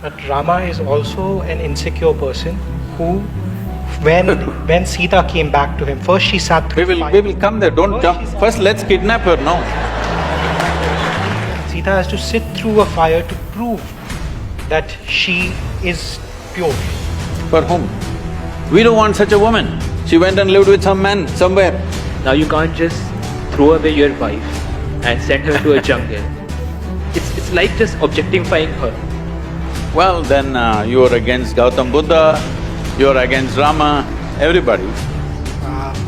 But Rama is also an insecure person who, when Sita came back to him, first she sat through fire. We will come there, don't jump. First let's kidnap her, no. Sita has to sit through a fire to prove that she is pure. For whom? We don't want such a woman. She went and lived with some man somewhere. Now you can't just throw away your wife and send her to a jungle. It's like just objectifying her. Well, then you're against Gautam Buddha, you're against Rama, everybody.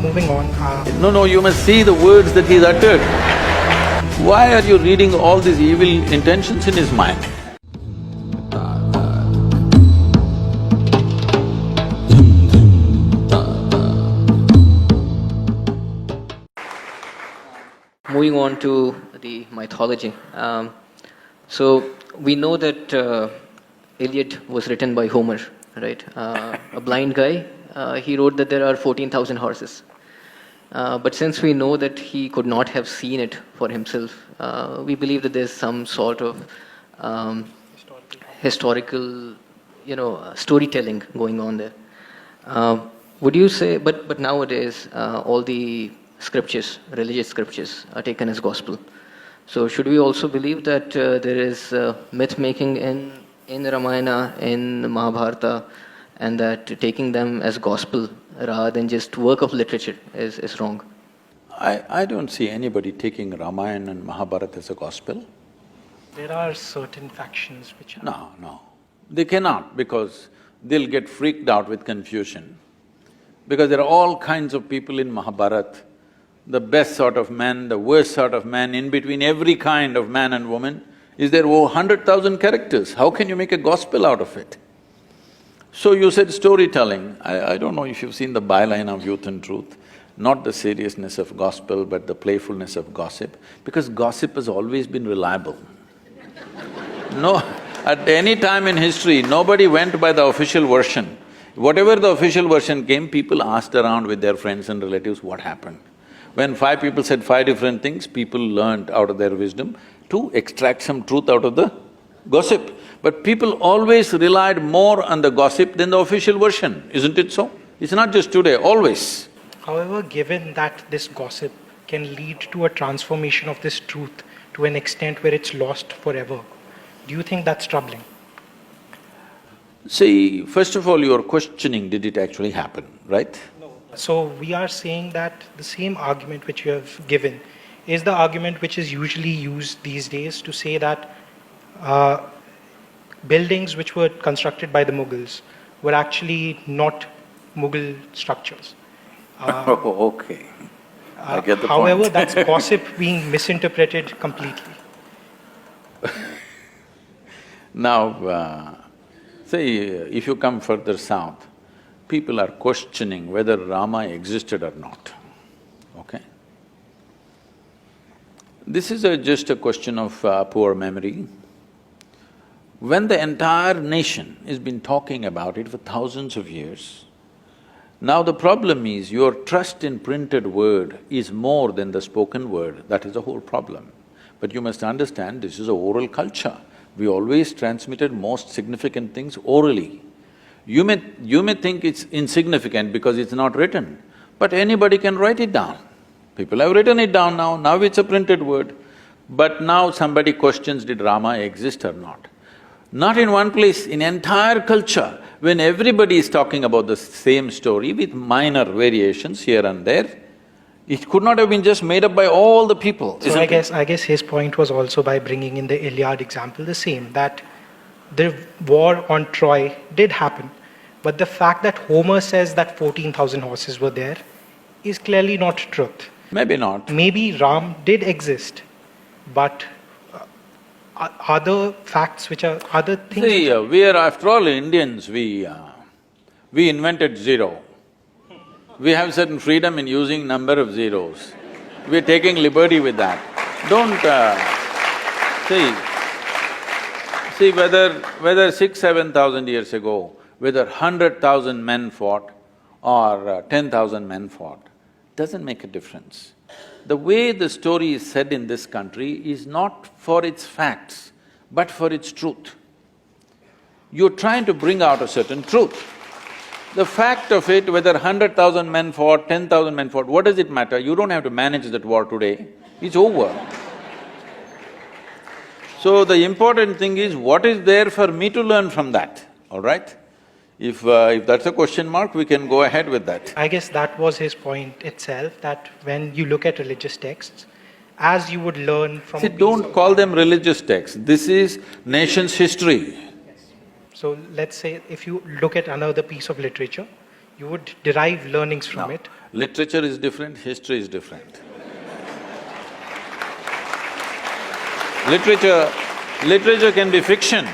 Moving on. No, you must see the words that he's uttered. Why are you reading all these evil intentions in his mind? Moving on to the mythology. So we know that Iliad was written by Homer, right? A blind guy. He wrote that there are 14,000 horses. But since we know that he could not have seen it for himself, we believe that there's some sort of historical, storytelling going on there. Would you say? But nowadays, all the scriptures, religious scriptures, are taken as gospel. So should we also believe that there is myth making in Ramayana, in Mahabharata, and that taking them as gospel rather than just work of literature is wrong? I don't see anybody taking Ramayana and Mahabharata as a gospel. There are certain factions which are… No. They cannot, because they'll get freaked out with confusion. Because there are all kinds of people in Mahabharata, the best sort of man, the worst sort of man, in between every kind of man and woman. Is there over 100,000 characters? How can you make a gospel out of it? So you said storytelling. I don't know if you've seen the byline of Youth and Truth, not the seriousness of gospel, but the playfulness of gossip, because gossip has always been reliable. No, at any time in history, nobody went by the official version. Whatever the official version came, people asked around with their friends and relatives what happened. When 5 people said 5 different things, people learned out of their wisdom to extract some truth out of the gossip. But people always relied more on the gossip than the official version, isn't it so? It's not just today, always. However, given that this gossip can lead to a transformation of this truth to an extent where it's lost forever, do you think that's troubling? See, first of all, you're questioning, did it actually happen, right? No. So we are saying that the same argument which you have given is the argument which is usually used these days to say that buildings which were constructed by the Mughals were actually not Mughal structures. Okay. I get the however, point. that's gossip being misinterpreted completely. Now, see, if you come further south, people are questioning whether Rama existed or not, okay? This is just a question of poor memory. When the entire nation has been talking about it for thousands of years, now the problem is your trust in printed word is more than the spoken word, that is the whole problem. But you must understand, this is an oral culture. We always transmitted most significant things orally. You may think it's insignificant because it's not written, but anybody can write it down. People have written it down now it's a printed word. But now somebody questions, did Rama exist or not? Not in one place, in entire culture, when everybody is talking about the same story with minor variations here and there, it could not have been just made up by all the people. So I guess his point was also by bringing in the Iliad example the same, that the war on Troy did happen, but the fact that Homer says that 14,000 horses were there is clearly not truth. Maybe not. Maybe Ram did exist, but other facts which are… other things… See, we are after all Indians, we invented zero. We have certain freedom in using number of zeros. We're taking liberty with that. Don't… see whether 6,000–7,000 years ago, whether 100,000 men fought or 10,000 men fought, doesn't make a difference. The way the story is said in this country is not for its facts, but for its truth. you're trying to bring out a certain truth. The fact of it, whether 100,000 men fought, 10,000 men fought, what does it matter? You don't have to manage that war today, it's over. So the important thing is, what is there for me to learn from that, all right? If that's a question mark, we can go ahead with that. I guess that was his point itself, that when you look at religious texts, as you would learn from See, don't call them religious texts, this is nation's history. So let's say if you look at another piece of literature, you would derive learnings from it. Literature is different, history is different. Literature can be fiction.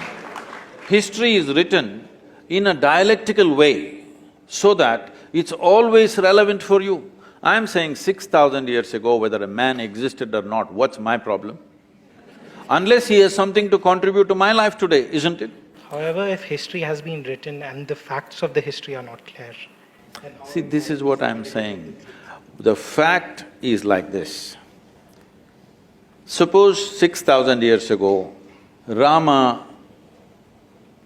History is written in a dialectical way so that it's always relevant for you. I'm saying 6,000 years ago, whether a man existed or not, what's my problem? Unless he has something to contribute to my life today, isn't it? However, if history has been written and the facts of the history are not clear, then See, this is what I'm saying. The fact is like this. Suppose 6,000 years ago, Rama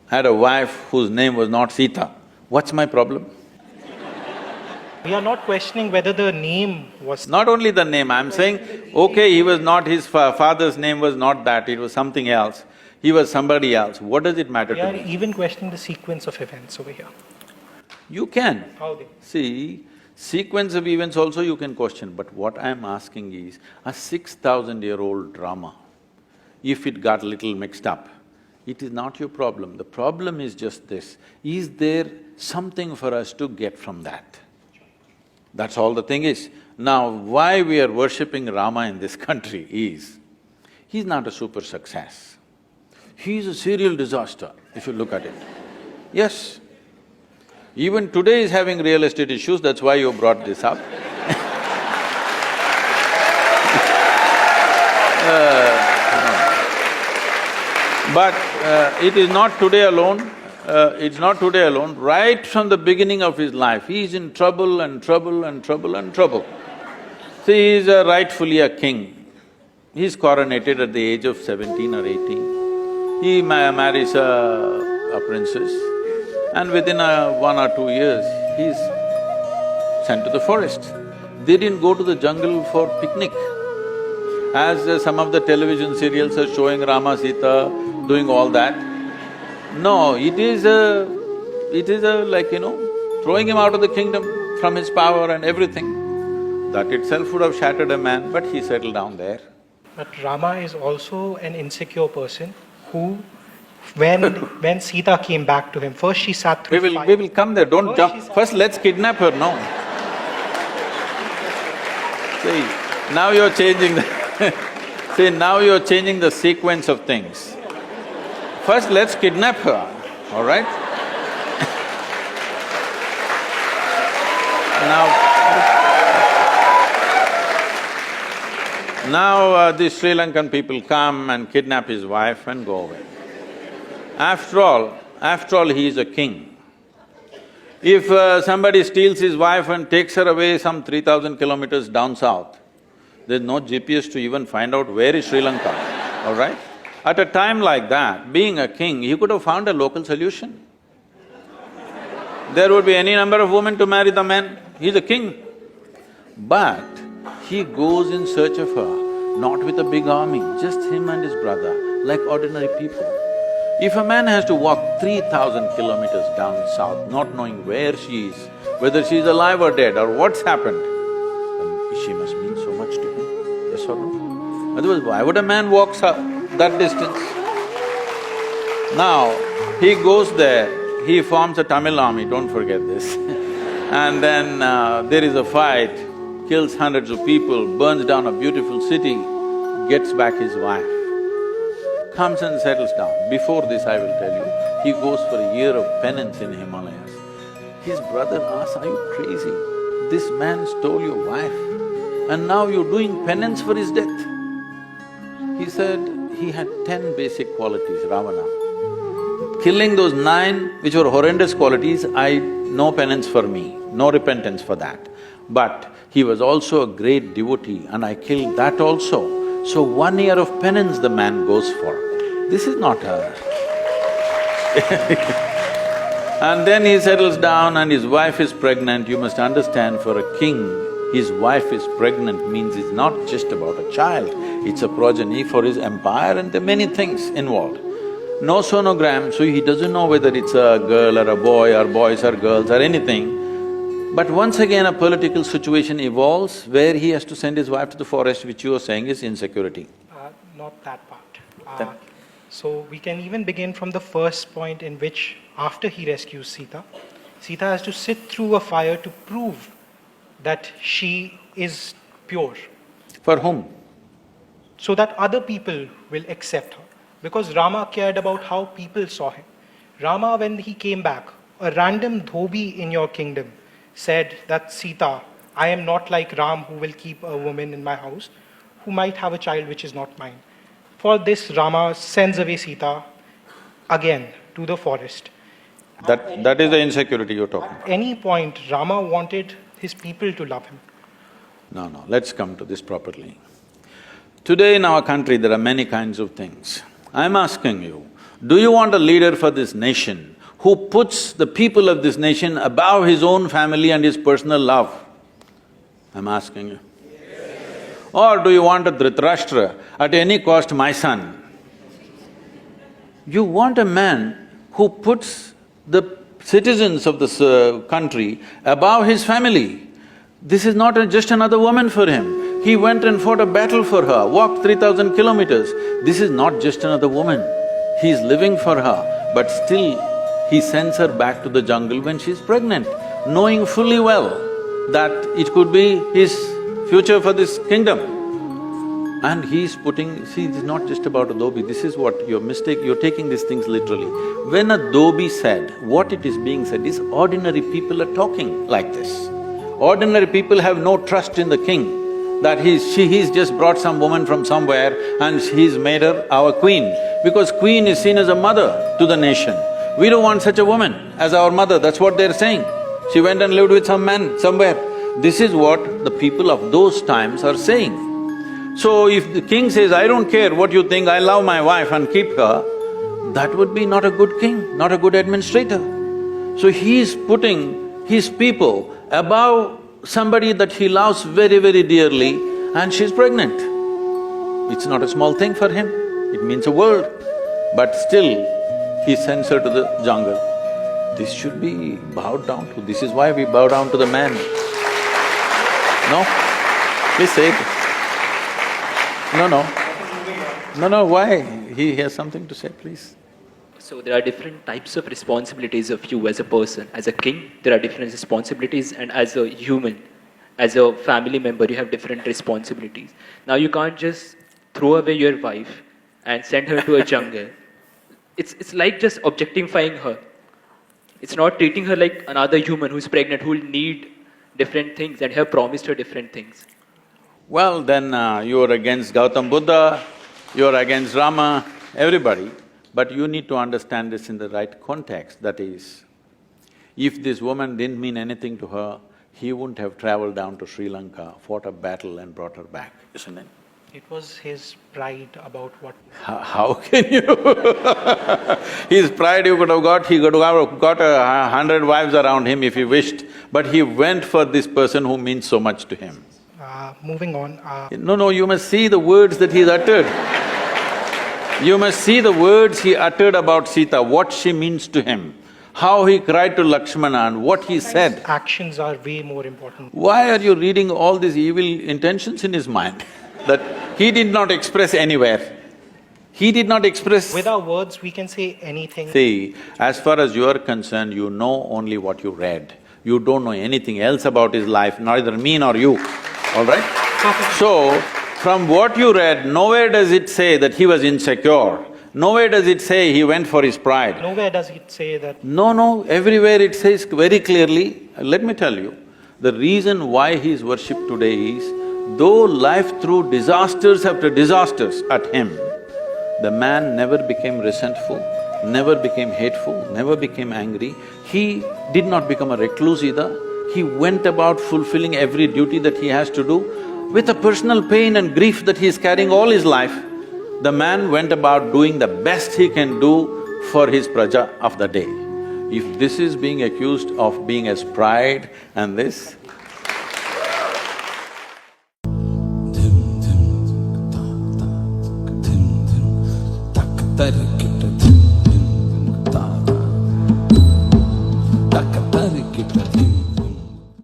had a wife whose name was not Sita. What's my problem? we are not questioning whether the name was… Not only the name, I'm saying, okay, he was not… his father's name was not that, it was something else. He was somebody else. What does it matter We to are me? even questioning the sequence of events over here. You can. How they… See, sequence of events also you can question, but what I'm asking is, a 6,000-year-old drama, if it got little mixed up, it is not your problem. The problem is just this, is there something for us to get from that? That's all the thing is. Now, why we are worshipping Rama in this country is, he's not a super success. He's a serial disaster, if you look at it. Yes. Even today is having real estate issues, that's why you brought this up. But it is not today alone, it's not today alone. Right from the beginning of his life, he is in trouble and trouble and trouble and trouble. See, he is rightfully a king. He's coronated at the age of 17 or 18. He marries a princess, and within 1 or 2 years, he's sent to the forest. They didn't go to the jungle for picnic. As some of the television serials are showing Rama, Sita doing all that. No, it is like, throwing him out of the kingdom from his power and everything. That itself would have shattered a man, but he settled down there. But Rama is also an insecure person who, when Sita came back to him, first she sat through fire. We will come there, don't jump. First let's kidnap her, no. See, now you're changing see, now you're changing the sequence of things. First let's kidnap her, all right? Now the Sri Lankan people come and kidnap his wife and go away. After all, he is a king. If somebody steals his wife and takes her away some 3,000 kilometers down south, there's no GPS to even find out where is Sri Lanka, all right? At a time like that, being a king, he could have found a local solution. There would be any number of women to marry the men, he's a king. But he goes in search of her, not with a big army, just him and his brother, like ordinary people. If a man has to walk 3,000 kilometers down south, not knowing where she is, whether she is alive or dead or what's happened, then she must mean so much to him, yes or no? Otherwise, why would a man walk that distance? Now, he goes there, he forms a Tamil army, don't forget this. And then there is a fight, kills hundreds of people, burns down a beautiful city, gets back his wife, comes and settles down. Before this, I will tell you, he goes for a year of penance in Himalayas. His brother asks, are you crazy? This man stole your wife and now you're doing penance for his death. He said he had 10 basic qualities, Ravana. Killing those 9 which were horrendous qualities, no penance for me, no repentance for that. But he was also a great devotee and I killed that also. So 1 year of penance the man goes for. This is not a… And then he settles down and his wife is pregnant. You must understand, for a king, his wife is pregnant means it's not just about a child, it's a progeny for his empire and there are many things involved. No sonogram, so he doesn't know whether it's a girl or a boy or boys or girls or anything. But once again a political situation evolves where he has to send his wife to the forest, which you are saying is insecurity. Not that part. Then- So we can even begin from the first point in which, after he rescues Sita, Sita has to sit through a fire to prove that she is pure, For whom? so that other people will accept her. Because Rama cared about how people saw him. Rama, when he came back, a random dhobi in your kingdom said that Sita, I am not like Ram who will keep a woman in my house who might have a child which is not mine. For this, Rama sends away Sita again to the forest. That is the insecurity you're talking about. At any point, Rama wanted his people to love him. No, let's come to this properly. Today in our country there are many kinds of things. I'm asking you, do you want a leader for this nation who puts the people of this nation above his own family and his personal love? I'm asking you. Or do you want a Dhritarashtra, at any cost my son? You want a man who puts the citizens of this country above his family. This is not just another woman for him. He went and fought a battle for her, walked 3,000 kilometers. This is not just another woman. He is living for her, but still he sends her back to the jungle when she's pregnant, knowing fully well that it could be his future for this kingdom. And he's putting… see, it's not just about a dhobi, this is what your mistake… you're taking these things literally. When a dhobi said, what it is being said is ordinary people are talking like this. Ordinary people have no trust in the king, that he's just brought some woman from somewhere and he's made her our queen, because queen is seen as a mother to the nation. We don't want such a woman as our mother, that's what they're saying. She went and lived with some man somewhere. This is what the people of those times are saying. So if the king says, I don't care what you think, I love my wife and keep her, that would be not a good king, not a good administrator. So he is putting his people above somebody that he loves very, very dearly, and she's pregnant. It's not a small thing for him, it means a world. But still, he sends her to the jungle. This should be bowed down to, this is why we bow down to the man. No? Please say it. No, why? He has something to say, please. So there are different types of responsibilities of you as a person. As a king, there are different responsibilities, and as a human, as a family member, you have different responsibilities. Now you can't just throw away your wife and send her to a jungle. It's like just objectifying her. It's not treating her like another human who's pregnant, who will need different things and have promised her different things. Well, then you're against Gautam Buddha, you're against Rama, everybody. But you need to understand this in the right context, that is, if this woman didn't mean anything to her, he wouldn't have traveled down to Sri Lanka, fought a battle and brought her back, isn't it? It was his pride about what… How can you? His pride you could have got, he could have got 100 wives around him if he wished, but he went for this person who means so much to him. Moving on… No, you must see the words that he's uttered. You must see the words he uttered about Sita, what she means to him, how he cried to Lakshmana and what he said. Actions are way more important. Why are you reading all these evil intentions in his mind that he did not express anywhere? He did not express… With our words, we can say anything. See, as far as you are concerned, you know only what you read. You don't know anything else about his life, neither me nor you, all right? Perfect. So, from what you read, nowhere does it say that he was insecure. Nowhere does it say he went for his pride. Nowhere does it say that… No, everywhere it says very clearly, let me tell you, the reason why he is worshipped today is, though life threw disasters after disasters at him, the man never became resentful, never became hateful, never became angry. He did not become a recluse either. He went about fulfilling every duty that he has to do. With a personal pain and grief that he is carrying all his life, the man went about doing the best he can do for his praja of the day. If this is being accused of being as pride and this,